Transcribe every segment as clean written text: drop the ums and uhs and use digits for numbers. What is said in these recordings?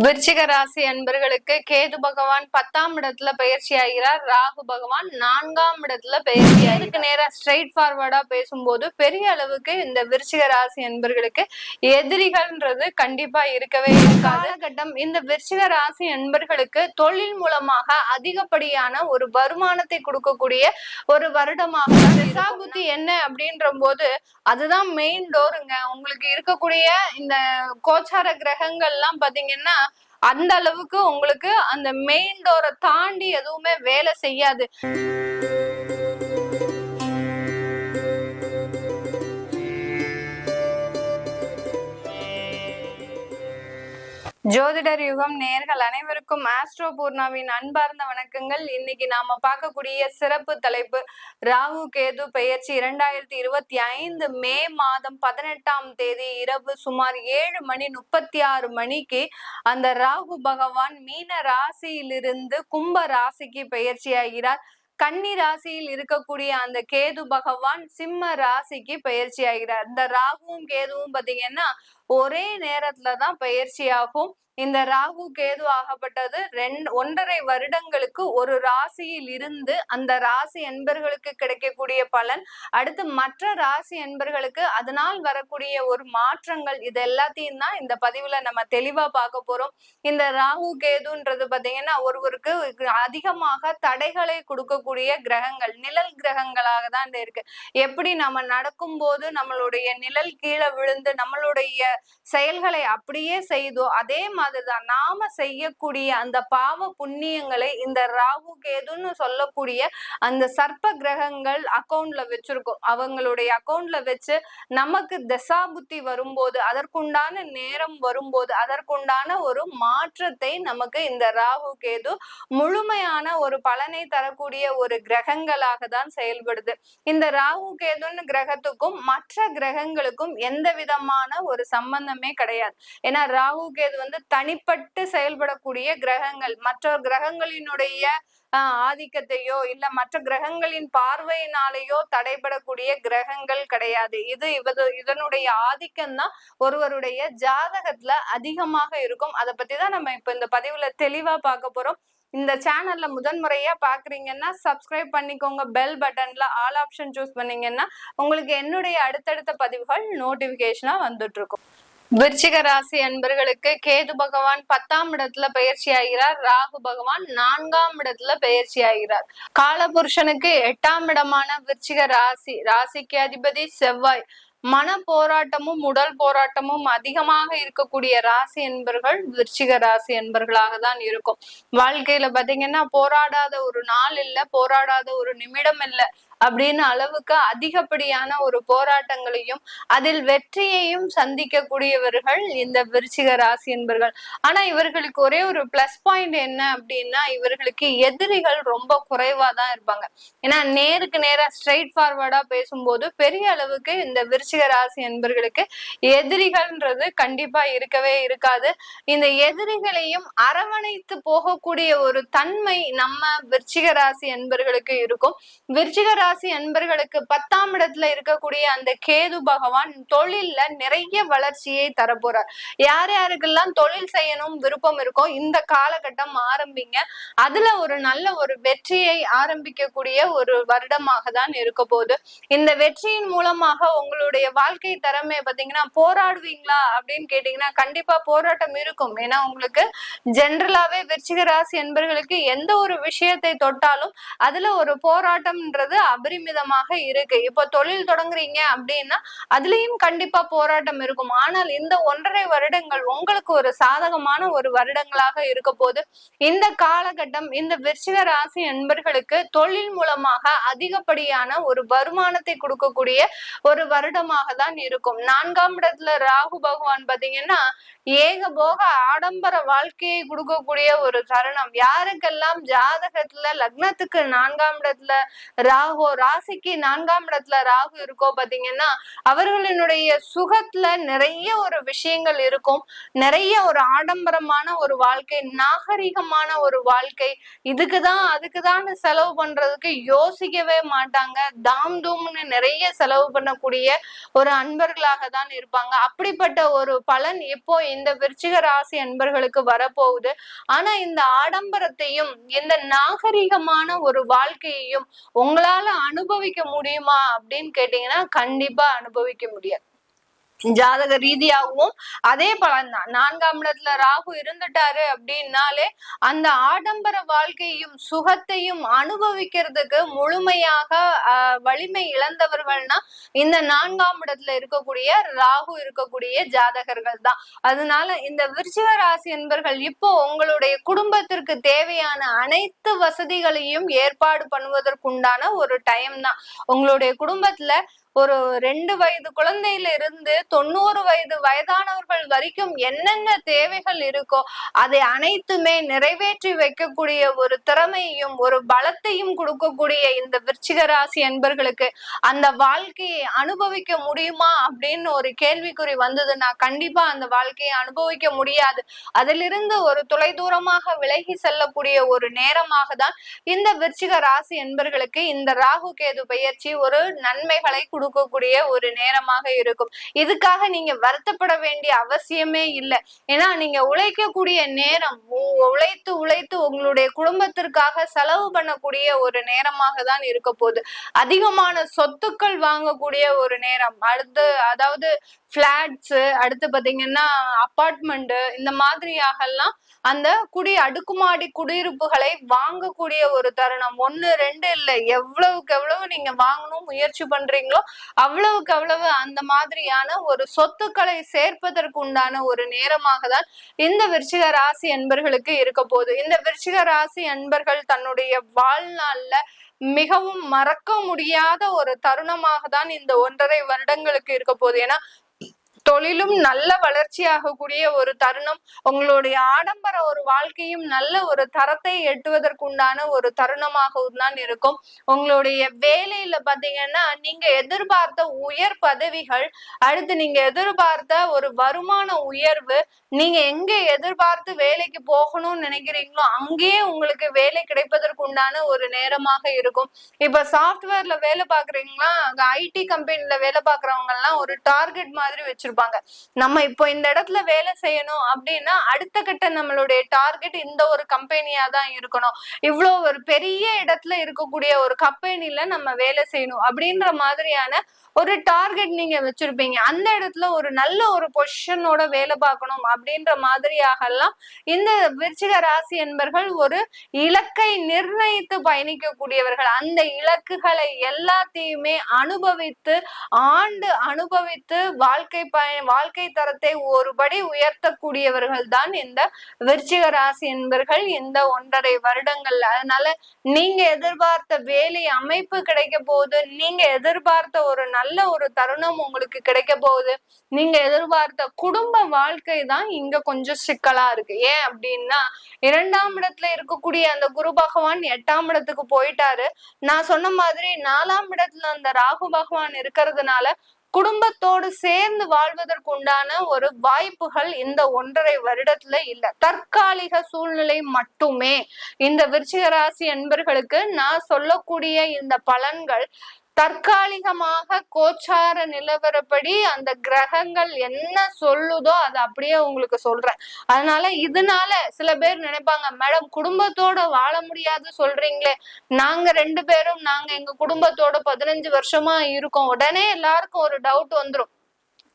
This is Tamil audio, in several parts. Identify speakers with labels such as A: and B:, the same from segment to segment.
A: விருச்சிக ராசி அன்பர்களுக்கு கேது பகவான் 10ஆம் இடத்துல பயிற்சி ஆகிறார். ராகு பகவான் 4ஆம் இடத்துல பயிற்சி ஆகிருக்கு. நேரா ஸ்ட்ரைட் ஃபார்வர்டா பேசும்போது பெரிய அளவுக்கு இந்த விருச்சிக ராசி அன்பர்களுக்கு எதிரிகள்ன்றது கண்டிப்பா இருக்கவே இருக்காது. காலகட்டம் இந்த விருச்சிக ராசி அன்பர்களுக்கு தொழில் மூலமாக அதிகப்படியான ஒரு வருமானத்தை கொடுக்கக்கூடிய ஒரு வருடமாக புத்தி என்ன அப்படின்ற போது அதுதான் மெயின் டோருங்க. உங்களுக்கு இருக்கக்கூடிய இந்த கோச்சார கிரகங்கள்லாம் பாத்தீங்கன்னா அந்த அளவுக்கு உங்களுக்கு அந்த மெயின் டோரை தாண்டி எதுவுமே வேலை செய்யாது. ஜோதிடர் யுகம் நேர்கள் அனைவருக்கும் ஆஸ்ட்ரோ பூர்ணாவின் அன்பார்ந்த வணக்கங்கள். இன்னைக்கு நாம பார்க்கக்கூடிய சிறப்பு தலைப்பு ராகு கேது பெயர்ச்சி 2025 மே மாதம் 18ஆம் தேதி இரவு சுமார் 7:36 அந்த ராகு பகவான் மீன ராசியிலிருந்து கும்ப ராசிக்கு பெயர்ச்சி ஆகிறார். கன்னி ராசியில் இருக்கக்கூடிய அந்த கேது பகவான் சிம்ம ராசிக்கு பயிற்சி ஆகிறார். இந்த ராகுவும் கேதுவும் பாத்தீங்கன்னா ஒரே நேரத்துலதான் பயிற்சி ஆகும். இந்த ராகு கேது ஆகப்பட்டது 1.5 வருடங்களுக்கு ஒரு ராசியில் இருந்து அந்த ராசி என்பர்களுக்கு கிடைக்கக்கூடிய பலன், அடுத்து மற்ற ராசி என்பர்களுக்கு அதனால் வரக்கூடிய ஒரு மாற்றங்கள், இது எல்லாத்தையும் தான் இந்த பதிவுல நம்ம தெளிவா பார்க்க போறோம். இந்த ராகு கேதுன்றது பாத்தீங்கன்னா ஒருவருக்கு அதிகமாக தடைகளை கொடுக்கக்கூடிய கிரகங்கள், நிழல் கிரகங்களாக தான் இருக்கு. எப்படி நம்ம நடக்கும் போது நம்மளுடைய நிழல் கீழே விழுந்து நம்மளுடைய செயல்களை அப்படியே செய்தோ அதே மாதிரிதான் நாம செய்யக்கூடிய அந்த பாவ புண்ணியங்களை இந்த ராகு கேதுன்னு சொல்லக்கூடிய அந்த சர்ப்ப கிரகங்கள் அக்கௌண்ட்ல வச்சிருக்கோம். அவங்களுடைய அக்கௌண்ட்ல வச்சு நமக்கு தசா புத்தி வரும்போது, அதற்குண்டான நேரம் வரும்போது, அதற்குண்டான ஒரு மாற்றத்தை நமக்கு இந்த ராகு கேது முழுமையான ஒரு பலனை தரக்கூடிய ஒரு கிரகங்களாக தான் செயல்படுது. இந்த ராகு கேதுன்னு கிரகத்துக்கும் மற்ற கிரகங்களுக்கும் எந்த விதமான ஒரு சம்பந்தமே கிடையாது. ஏன்னா ராகு கேது தனிப்பட்டு செயல்படக்கூடிய கிரகங்கள். மற்ற கிரகங்களினுடைய ஆதிக்கத்தையோ இல்ல மற்ற கிரகங்களின் பார்வையினாலேயோ தடைபடக்கூடிய கிரகங்கள் கிடையாது. இதனுடைய ஆதிக்கம் தான் ஒருவருடைய ஜாதகத்துல அதிகமாக இருக்கும். அதை பத்தி தான் நம்ம இப்ப இந்த பதிவுல தெளிவா பார்க்க போறோம். இந்த சேனல்ல முதன்முறையா பாக்குறீங்கன்னா சப்ஸ்கிரைப் பண்ணிக்கோங்க. பெல் பட்டன்ல ஆல் ஆப்ஷன் சூஸ் பண்ணீங்கன்னா உங்களுக்கு என்னுடைய அடுத்தடுத்த பதிவுகள் நோட்டிபிகேஷனா வந்துட்டு இருக்கும். விருச்சிக ராசி அன்பர்களுக்கு கேது பகவான் 10ஆம் இடத்துல பயிற்சி ஆகிறார். ராகு பகவான் 4ஆம் இடத்துல பயிற்சி ஆகிறார். காலபுருஷனுக்கு 8ஆம் இடமான விருச்சிக ராசிக்கு அதிபதி செவ்வாய். மன போராட்டமும் உடல் போராட்டமும் அதிகமாக இருக்கக்கூடிய ராசி என்பர்கள் விருச்சிக ராசி என்பர்களாக தான் இருக்கும். வாழ்க்கையில பாத்தீங்கன்னா போராடாத ஒரு நாள் இல்ல, போராடாத ஒரு நிமிடம் இல்ல அப்படின்னு அளவுக்கு அதிகப்படியான ஒரு போராட்டங்களையும் அதில் வெற்றியையும் சந்திக்கக்கூடியவர்கள் இந்த விருச்சிக ராசி என்பர்கள். ஆனா இவர்களுக்கு ஒரே ஒரு பிளஸ் பாயிண்ட் என்ன அப்படின்னா, இவர்களுக்கு எதிரிகள் ரொம்ப குறைவா தான் இருப்பாங்க. ஏன்னா நேருக்கு நேரா ஸ்ட்ரைட் ஃபார்வர்டா பேசும்போது பெரிய அளவுக்கு இந்த விருச்சிக ராசி என்பர்களுக்கு எதிரிகள்ன்றது கண்டிப்பா இருக்கவே இருக்காது. இந்த எதிரிகளையும் அரவணைத்து போகக்கூடிய ஒரு தன்மை நம்ம விருச்சிக ராசி என்பர்களுக்கு இருக்கும். விருச்சிக ராசி அன்பர்களுக்கு 10ஆம் இடத்துல இருக்கக்கூடிய அந்த கேது பகவான் தொழில்ல நிறைய வளர்ச்சியை தரப்போறார். யார் யாருக்கெல்லாம் தொழில் செய்யணும் விருப்பம் இருக்கோ இந்த காலகட்டம் ஆரம்பிங்க. அதுல ஒரு நல்ல ஒரு வெற்றியை ஆரம்பிக்கக்கூடிய ஒரு வருடமாக தான் இருக்க போகுது. இந்த வெற்றியின் மூலமாக உங்களுடைய வாழ்க்கை தரமே பாத்தீங்கன்னா போராடுவீங்களா அப்படின்னு கேட்டீங்கன்னா கண்டிப்பா போராட்டம் இருக்கும். ஏன்னா உங்களுக்கு ஜென்ரலாவே விருச்சிக ராசி என்பர்களுக்கு எந்த ஒரு விஷயத்தை தொட்டாலும் அதுல ஒரு போராட்டம்ன்றது அபரிமிதமாக இருக்கு. இப்போ தொழில் தொடங்குறீங்க அப்படின்னா அதுலயும் கண்டிப்பா போராட்டம் இருக்கும். ஆனால் இந்த 1.5 வருடங்கள் உங்களுக்கு ஒரு சாதகமான ஒரு வருடங்களாக இருக்க போது. இந்த காலகட்டம் இந்த விருச்சிக ராசி என்பர்களுக்கு தொழில் மூலமாக அதிகப்படியான ஒரு வருமானத்தை கொடுக்கக்கூடிய ஒரு வருடமாக தான் இருக்கும். 4ஆம் இடத்துல ராகு பகவான் பாத்தீங்கன்னா ஏகபோக ஆடம்பர வாழ்க்கையை கொடுக்கக்கூடிய ஒரு தருணம். யாருக்கெல்லாம் ஜாதகத்துல லக்னத்துக்கு 4ஆம் இடத்துல ராகு ராசிக்கு 4ஆம் இடத்துல ராகு இருக்கோ பாத்தீங்கன்னா அவர்களினுடைய சுகத்துல நிறைய ஒரு விஷயங்கள் இருக்கும். நிறைய ஒரு ஆடம்பரமான ஒரு வாழ்க்கை, நாகரிகமான ஒரு வாழ்க்கை, இதுக்குதான் அதுக்குதான் செலவு பண்றதுக்கு யோசிக்கவே மாட்டாங்க. தாம் தூம்னு நிறைய செலவு பண்ணக்கூடிய ஒரு அன்பர்களாக தான் இருப்பாங்க. அப்படிப்பட்ட ஒரு பலன் இப்போ இந்த விருச்சிக ராசி அன்பர்களுக்கு வரப்போகுது. ஆனா இந்த ஆடம்பரத்தையும் இந்த நாகரிகமான ஒரு வாழ்க்கையையும் உங்களால அனுபவிக்க முடியுமா அப்படின்னு கேட்டீங்கன்னா கண்டிப்பா அனுபவிக்க முடியாது. ஜாதக ரீதியாகவும் அதே பலன்தான். 4ஆம் இடத்துல ராகு இருந்துட்டாரு அப்படின்னாலே அந்த ஆடம்பர வாழ்க்கையும் சுகத்தையும் அனுபவிக்கிறதுக்கு முழுமையாக வலிமை இழந்தவர்கள்னா இந்த 4ஆம் இடத்துல இருக்கக்கூடிய ராகு இருக்கக்கூடிய ஜாதகர்கள் தான். அதனால இந்த விருச்சிக ராசி என்பர்கள் இப்போ உங்களுடைய குடும்பத்திற்கு தேவையான அனைத்து வசதிகளையும் ஏற்பாடு பண்ணுவதற்குண்டான ஒரு டைம் தான். உங்களுடைய குடும்பத்துல ஒரு 2 வயது குழந்தையில இருந்து 90 வயதானவர்கள் வரைக்கும் என்னென்ன தேவைகள் இருக்கோ அதை அனைத்துமே நிறைவேற்றி வைக்கக்கூடிய ஒரு திறமையும் ஒரு பலத்தையும் கொடுக்கக்கூடிய இந்த விருச்சிக ராசி அன்பர்களுக்கு அந்த வாழ்க்கையை அனுபவிக்க முடியுமா அப்படின்னு ஒரு கேள்விக்குறி வந்ததுன்னா கண்டிப்பா அந்த வாழ்க்கையை அனுபவிக்க முடியாது. அதிலிருந்து ஒரு தொலைதூரமாக விலகி செல்லக்கூடிய ஒரு நேரமாக தான் இந்த விருச்சிக ராசி அன்பர்களுக்கு இந்த ராகு கேது பெயர்ச்சி ஒரு நன்மைகளை கொடுக்கக்கூடிய ஒரு நேரமாக இருக்கும். இதுக்காக நீங்க வருத்தப்பட வேண்டிய அவசியமே இல்லை. ஏன்னா நீங்க உழைக்கக்கூடிய நேரம், உழைத்து உழைத்து உங்களுடைய குடும்பத்திற்காக செலவு பண்ணக்கூடிய ஒரு நேரமாக தான் இருக்க போகுது. அதிகமான சொத்துக்கள் வாங்கக்கூடிய ஒரு நேரம். அதாவது பிளாட்ஸ், அடுத்து பாத்தீங்கன்னா அபார்ட்மெண்ட், இந்த மாதிரியாக எல்லாம் அந்த அடுக்குமாடி குடியிருப்புகளை வாங்கக்கூடிய ஒரு தருணம். 1 2 இல்ல, எவ்வளவுக்கு எவ்வளவு நீங்க வாங்கணும் முயற்சி பண்றீங்களோ அவ்வளவுக்கு அவ்வளவு அந்த மாதிரியான ஒரு சொத்துக்களை சேர்ப்பதற்கு உண்டான ஒரு நேரமாக தான் இந்த விருச்சிக ராசி அன்பர்களுக்கு இருக்க போகுது. இந்த விருச்சிக ராசி அன்பர்கள் தன்னுடைய வாழ்நாள்ல மிகவும் மறக்க முடியாத ஒரு தருணமாக தான் இந்த 1.5 வருடங்களுக்கு இருக்க போகுது. ஏன்னா தொழிலும் நல்ல வளர்ச்சியாகக்கூடிய ஒரு தருணம், உங்களுடைய ஆடம்பர ஒரு வாழ்க்கையும் நல்ல ஒரு தரத்தை எட்டுவதற்குண்டான ஒரு தருணமாகவும் தான் இருக்கும். உங்களுடைய வேலையில பாத்தீங்கன்னா நீங்க எதிர்பார்த்த உயர் பதவிகள், அடுத்து நீங்க எதிர்பார்த்த ஒரு வருமான உயர்வு, நீங்க எங்க எதிர்பார்த்து வேலைக்கு போகணும்னு நினைக்கிறீங்களோ அங்கேயே உங்களுக்கு வேலை கிடைப்பதற்கு உண்டான ஒரு நேரமாக இருக்கும். இப்ப சாஃப்ட்வேர்ல வேலை பாக்குறீங்களா, ஐடி கம்பெனில வேலை பாக்குறவங்க எல்லாம் ஒரு டார்கெட் மாதிரி வச்சிருப்பாங்க. நம்ம இப்போ இந்த இடத்துல வேலை செய்யணும் அப்படின்னா அடுத்த கட்ட நம்மளுடைய டார்கெட் இந்த ஒரு கம்பெனியா தான் இருக்கணும். இவ்வளவு ஒரு பெரிய இடத்துல இருக்கக்கூடிய ஒரு கம்பெனில நம்ம வேலை செய்யணும் அப்படின்ற மாதிரியான ஒரு டார்கெட் நீங்க வச்சிருப்பீங்க. அந்த இடத்துல ஒரு நல்ல ஒரு பொசிஷனோட வேலை பார்க்கணும் அப்படின்ற மாதிரியாக எல்லாம் இந்த விருச்சிக ராசி என்பர்கள் ஒரு இலக்கை நிர்ணயித்து பயணிக்கக்கூடியவர்கள். அந்த இலக்குகளை எல்லாத்தையுமே அனுபவித்து அனுபவித்து வாழ்க்கை தரத்தை ஒருபடி உயர்த்தக்கூடியவர்கள் தான் இந்த விருச்சிக ராசி என்பர்கள் இந்த 1.5 வருடங்கள்ல. அதனால நீங்க எதிர்பார்த்த வேலை அமைப்பு கிடைக்க போகுது, நீங்க எதிர்பார்த்த ஒரு நல்ல ஒரு தருணம் உங்களுக்கு கிடைக்க போகுது, நீங்க எதிர்பார்த்த குடும்ப வாழ்க்கை தான் இங்க கொஞ்சம் சிக்கலா இருக்கு. ஏன் அப்படின்னா 2ஆம் இடத்துல இருக்கக்கூடிய அந்த குரு பகவான் 8ஆம் இடத்துக்கு போயிட்டாரு. நான் சொன்ன மாதிரி 4ஆம் இடத்துல அந்த ராகு பகவான் இருக்கிறதுனால குடும்பத்தோடு சேர்ந்து வாழ்வதற்கு உண்டான ஒரு வாய்ப்புகள் இந்த 1.5 வருடத்துல இல்ல. தற்காலிக சூழ்நிலை மட்டுமே. இந்த விருச்சிக ராசி அன்பர்களுக்கு நான் சொல்லக்கூடிய இந்த பலன்கள் தற்காலிகமாக கோச்சார நிலவரப்படி அந்த கிரகங்கள் என்ன சொல்லுதோ அதை அப்படியே உங்களுக்கு சொல்றேன். அதனால இதனால சில பேர் நினைப்பாங்க, மேடம் குடும்பத்தோட வாழ முடியாது சொல்றீங்களே, நாங்க 2 பேரும் எங்க குடும்பத்தோட 15 வருஷமா இருக்கோம். உடனே எல்லாருக்கும் ஒரு டவுட் வந்துரும்,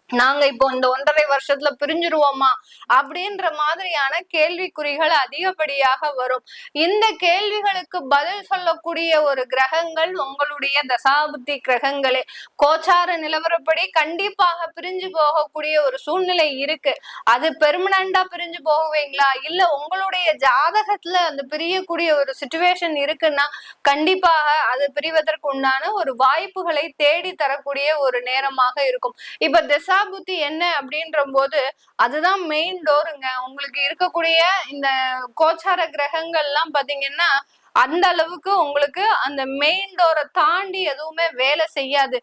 A: நாங்க இப்போ இந்த 1.5 வருஷத்துல பிரிஞ்சிருவோமா அப்படின்ற மாதிரியான கேள்விக்குறிகள் அதிகப்படியாக வரும். இந்த கேள்விகளுக்கு பதில் சொல்லக்கூடிய ஒரு கிரகங்கள் உங்களுடைய தசாபுத்தி கிரகங்களே. கோச்சார நிலவரப்படி கண்டிப்பாக பிரிஞ்சு போகக்கூடிய ஒரு சூழ்நிலை இருக்கு. அது பெர்மனண்டா பிரிஞ்சு போகுவீங்களா, இல்ல உங்களுடைய ஜாதகத்துல அந்த பிரியக்கூடிய ஒரு சிச்சுவேஷன் இருக்குன்னா கண்டிப்பாக அது பிரிவதற்கு உண்டான ஒரு வாய்ப்புகளை தேடி தரக்கூடிய ஒரு நேரமாக இருக்கும். இப்ப புத்தி என்ன அப்படின்ற போது அதுதான் மெயின் டோருங்க. உங்களுக்கு இருக்கக்கூடிய இந்த கோச்சார கிரகங்கள் எல்லாம் பாத்தீங்கன்னா அந்த அளவுக்கு உங்களுக்கு அந்த மெயின் டோரை தாண்டி எதுவுமே வேலை செய்யாது.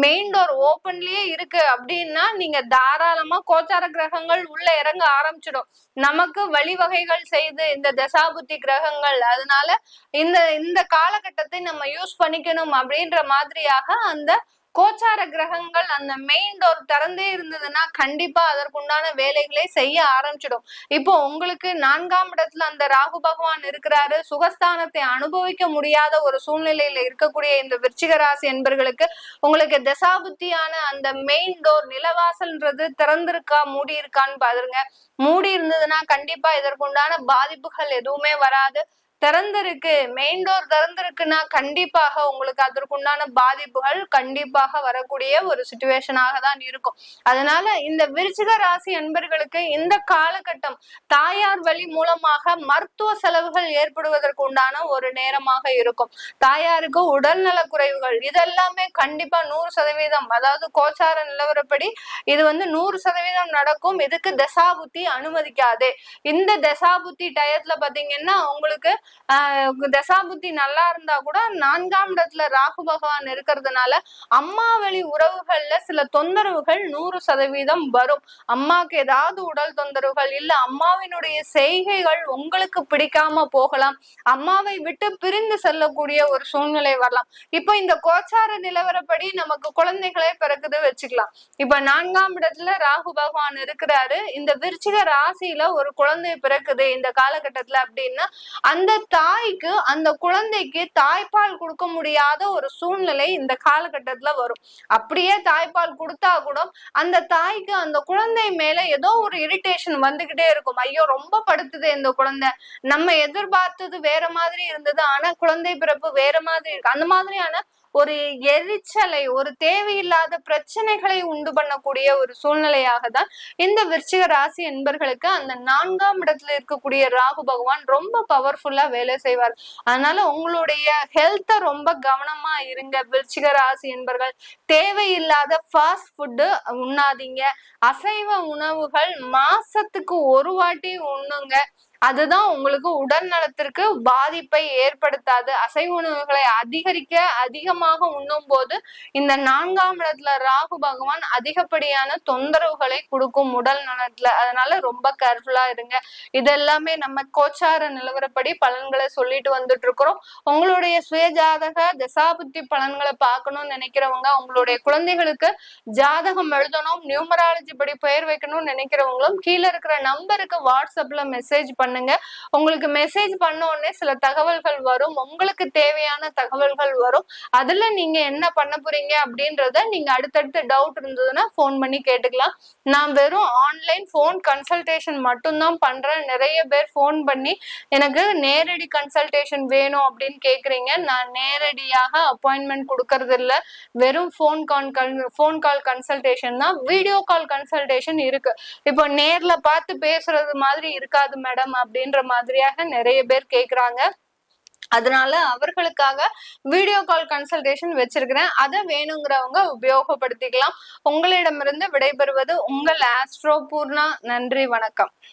A: மெயின் டோர் ஓப்பன்லயே இருக்கு அப்படின்னா நீங்க தாராளமா கோச்சார கிரகங்கள் உள்ள இறங்க ஆரம்பிச்சிடும். நமக்கு வழிவகைகள் செய்து இந்த தசாபுத்தி கிரகங்கள். அதனால இந்த இந்த காலகட்டத்தை நம்ம யூஸ் பண்ணிக்கணும் அப்படின்ற மாதிரியாக அந்த கோச்சார கிரகங்கள் அந்த மெயின் டோர் திறந்தே இருந்ததுன்னா கண்டிப்பா அதற்குண்டான வேலைகளை செய்ய ஆரம்பிச்சிடும். இப்போ உங்களுக்கு 4ஆம் இடத்துல அந்த ராகு பகவான் இருக்கிறாரு. சுகஸ்தானத்தை அனுபவிக்க முடியாத ஒரு சூழ்நிலையில இருக்கக்கூடிய இந்த விருச்சிக ராசி என்பர்களுக்கு உங்களுக்கு தசாபுத்தியான அந்த மெயின் டோர் நிலவாசல்ன்றது திறந்திருக்கா மூடி இருக்கான்னு பாருங்க. மூடி இருந்ததுன்னா கண்டிப்பா இதற்குண்டான பாதிப்புகள் எதுவுமே வராது. திறந்திருக்கு, மெயின் டோர் திறந்திருக்குன்னா கண்டிப்பாக உங்களுக்கு அதற்குண்டான பாதிப்புகள் கண்டிப்பாக வரக்கூடிய ஒரு சிச்சுவேஷனாக தான் இருக்கும். அதனால இந்த விருச்சிக ராசி அன்பர்களுக்கு இந்த காலகட்டம் தாயார் வழி மூலமாக மருத்துவ செலவுகள் ஏற்படுவதற்கு உண்டான ஒரு நேரமாக இருக்கும். தாயாருக்கு உடல்நல குறைவுகள் இதெல்லாமே கண்டிப்பா 100%, அதாவது கோச்சார நிலவரப்படி இது 100% நடக்கும். இதுக்கு தசாபுத்தி அனுமதிக்காது. இந்த தசாபுத்தி டயத்துல பாத்தீங்கன்னா உங்களுக்கு தசாபுத்தி நல்லா இருந்தா கூட 4ஆம் இடத்துல ராகு பகவான் இருக்கிறதுனால அம்மா வழி உறவுகள்ல சில தொந்தரவுகள் 100% வரும். அம்மாக்கு ஏதாவது உடல் தொந்தரவுகள் இல்ல அம்மாவினுடைய செய்கைகள் உங்களுக்கு பிடிக்காம போகலாம். அம்மாவை விட்டு பிரிந்து செல்லக்கூடிய ஒரு சூழ்நிலை வரலாம். இப்ப இந்த கோச்சார நிலவரப்படி நமக்கு குழந்தைகளே பிறக்குது வச்சுக்கலாம். இப்ப 4ஆம் இடத்துல ராகு பகவான் இருக்கிறாரு. இந்த விருச்சிக ராசியில ஒரு குழந்தை பிறக்குது இந்த காலகட்டத்துல அப்படின்னா அந்த தாய்க்கு அந்த குழந்தைக்கு தாய்ப்பால் கொடுக்க முடியாத ஒரு சூழ்நிலை இந்த காலகட்டத்துல வரும். அப்படியே தாய்ப்பால் கொடுத்தா கூட அந்த தாய்க்கு அந்த குழந்தை மேல ஏதோ ஒரு இரிட்டேஷன் வந்துகிட்டே இருக்கும். ஐயோ ரொம்ப படுத்துது இந்த குழந்தை, நம்ம எதிர்பார்த்தது வேற மாதிரி இருந்தது ஆனா குழந்தை பிறப்பு வேற மாதிரி இருக்கு. அந்த மாதிரியான ஒரு எரிச்சலை, ஒரு தேவையில்லாத பிரச்சனைகளை உண்டு பண்ணக்கூடிய ஒரு சூழ்நிலையாக தான் இந்த விருச்சிக ராசி என்பர்களுக்கு அந்த 4ஆம் இடத்துல இருக்கக்கூடிய ராகு பகவான் ரொம்ப பவர்ஃபுல்லா வேலை செய்வார். அதனால உங்களுடைய ஹெல்த்தை ரொம்ப கவனமா இருங்க விருச்சிக ராசி என்பர்கள். தேவையில்லாத ஃபாஸ்ட் ஃபுட்டு உண்ணாதீங்க. அசைவ உணவுகள் மாசத்துக்கு ஒரு வாட்டி உண்ணுங்க. அதுதான் உங்களுக்கு உடல் நலத்திற்கு பாதிப்பை ஏற்படுத்தாது. அசைவ உணவுகளை அதிகமாக உண்ணும் போது இந்த 4ஆம் இடத்துல ராகு பகவான் அதிகப்படியான தொந்தரவுகளை கொடுக்கும் உடல் நலத்துல. அதனால ரொம்ப கேர்ஃபுல்லா இருங்க. இதெல்லாமே நம்ம கோச்சார நிலவரப்படி பலன்களை சொல்லிட்டு வந்துட்டு இருக்கிறோம். உங்களுடைய சுயஜாதக தசாபுத்தி பலன்களை பார்க்கணும்னு நினைக்கிறவங்க, உங்களுடைய குழந்தைகளுக்கு ஜாதகம் எழுதணும், நியூமராலஜி படி பெயர் வைக்கணும்னு நினைக்கிறவங்களும் கீழே இருக்கிற நம்பருக்கு வாட்ஸ்அப்ல மெசேஜ் பண்ணுங்க. உங்களுக்கு மெசேஜ் பண்ண உடனே சில தகவல்கள் வரும். உங்களுக்கு தேவையான தகவல்கள் வரும். அதுல நீங்க என்ன பண்ண போறீங்க அப்படின்றத நீங்க அடுத்தடுத்து டவுட் இருந்ததுன்னா போன் பண்ணி கேட்டுக்கலாம். நான் வெறும் ஆன்லைன் போன் கன்சல்டேஷன் மட்டும்தான் பண்றேன். நிறைய பேர் போன் பண்ணி எனக்கு நேரடி கன்சல்டேஷன் வேணும் அப்படின்னு கேக்குறீங்க. நான் நேரடியாக அப்பாயின்மெண்ட் கொடுக்கறது இல்ல. வெறும் போன் கால் கன்சல்டேஷன் தான். வீடியோ கால் கன்சல்டேஷன் இருக்கு. இப்போ நேர்ல பார்த்து பேசுறது மாதிரி இருக்காது மேடம் அப்படின்ற மாதிரியாக நிறைய பேர் கேக்குறாங்க. அதனால அவர்களுக்காக வீடியோ கால் கன்சல்டேஷன் வச்சிருக்கிறேன். அதை வேணுங்கிறவங்க உபயோகப்படுத்திக்கலாம். உங்களிடமிருந்து விடைபெறுவது உங்கள் ஆஸ்ட்ரோ பூர்ணா. நன்றி, வணக்கம்.